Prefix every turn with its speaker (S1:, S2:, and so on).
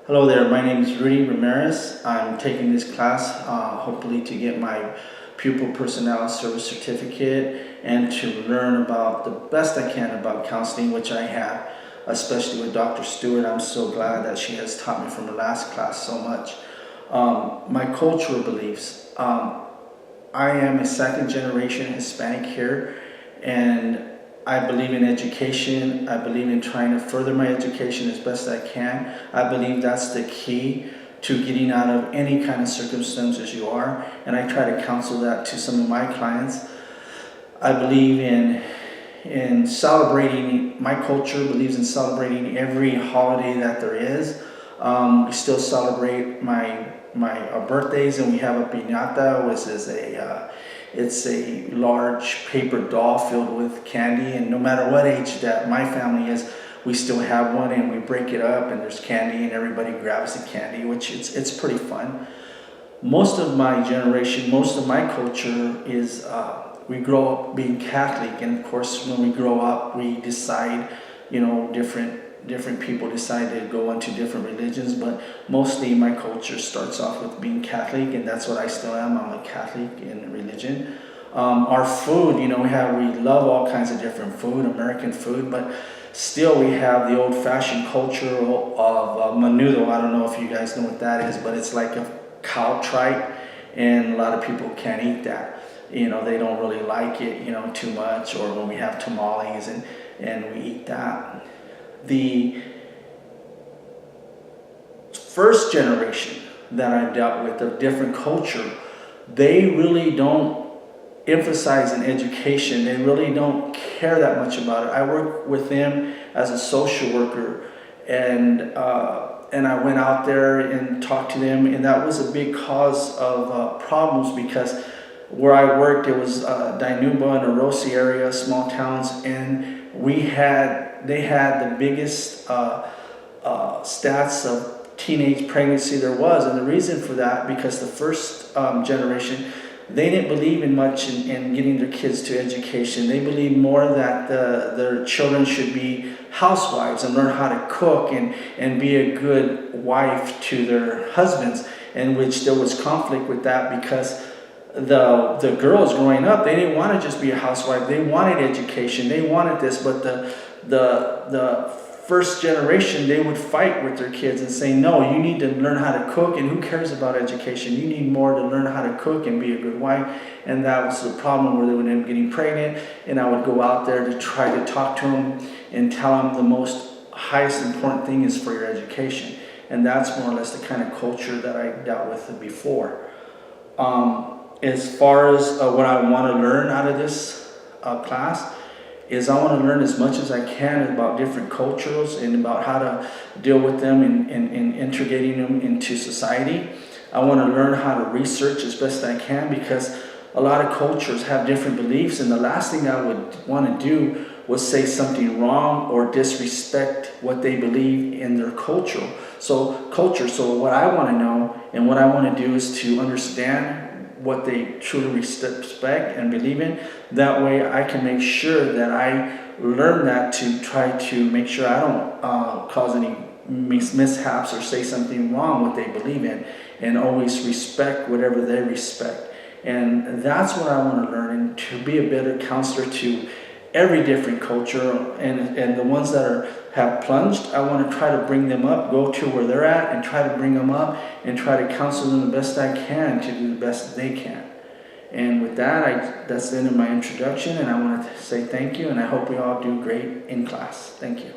S1: Hello there, my name is Rudy Ramirez. I'm taking this class hopefully to get my pupil personnel service certificate and to learn about the best I can about counseling, which I have, especially with Dr. Stewart. I'm so glad that she has taught me from the last class so much. My cultural beliefs. I am a second generation Hispanic here, and I believe in education. I believe in trying to further my education as best I can. I believe that's the key to getting out of any kind of circumstances you are, and I try to counsel that to some of my clients. I believe in celebrating. My culture believes in celebrating every holiday that there is. We still celebrate our birthdays, and we have a piñata, which is it's a large paper doll filled with candy, and no matter what age that my family is, we still have one, and we break it up, and there's candy, and everybody grabs the candy, which it's pretty fun. Most of my generation, most of my culture is we grow up being Catholic, and of course, when we grow up, we decide, different people decide to go into different religions, but mostly my culture starts off with being Catholic, and that's what I still am. I'm a Catholic in religion. Our food, we love all kinds of different food, American food, but still we have the old-fashioned culture of menudo. I don't know if you guys know what that is, but it's like a cow tripe, and a lot of people can't eat that. They don't really like it, too much, or when we have tamales and we eat that. The first generation that I dealt with of different culture, they really don't emphasize in education. They really don't care that much about it. I work with them as a social worker, and I went out there and talked to them, and that was a big cause of problems, because where I worked, it was Dinuba and Orosi area, small towns, and they had the biggest stats of teenage pregnancy there was. And the reason for that, because the first generation, they didn't believe in much in getting their kids to education. They believed more that their children should be housewives and learn how to cook and be a good wife to their husbands, in which there was conflict with that, because the girls growing up, they didn't want to just be a housewife. They wanted education. They wanted this, but the first generation, they would fight with their kids and say, no, you need to learn how to cook, and who cares about education? You need more to learn how to cook and be a good wife. And that was the problem, where they would end up getting pregnant, and I would go out there to try to talk to them and tell them the most highest important thing is for your education. And that's more or less the kind of culture that I dealt with before. As far as what I want to learn out of this class, is I want to learn as much as I can about different cultures and about how to deal with them and integrating them into society. I want to learn how to research as best I can, because a lot of cultures have different beliefs, and the last thing I would want to do was say something wrong or disrespect what they believe in their culture. So what I want to know and what I want to do is to understand what they truly respect and believe in. That way I can make sure that I learn that, to try to make sure I don't cause any mishaps or say something wrong what they believe in, and always respect whatever they respect. And that's what I want to learn, and to be a better counselor to every different culture, and the ones that have plunged, I want to try to bring them up, go to where they're at, and try to bring them up and try to counsel them the best I can to do the best they can. And with that, that's the end of my introduction, and I want to say thank you, and I hope we all do great in class. Thank you.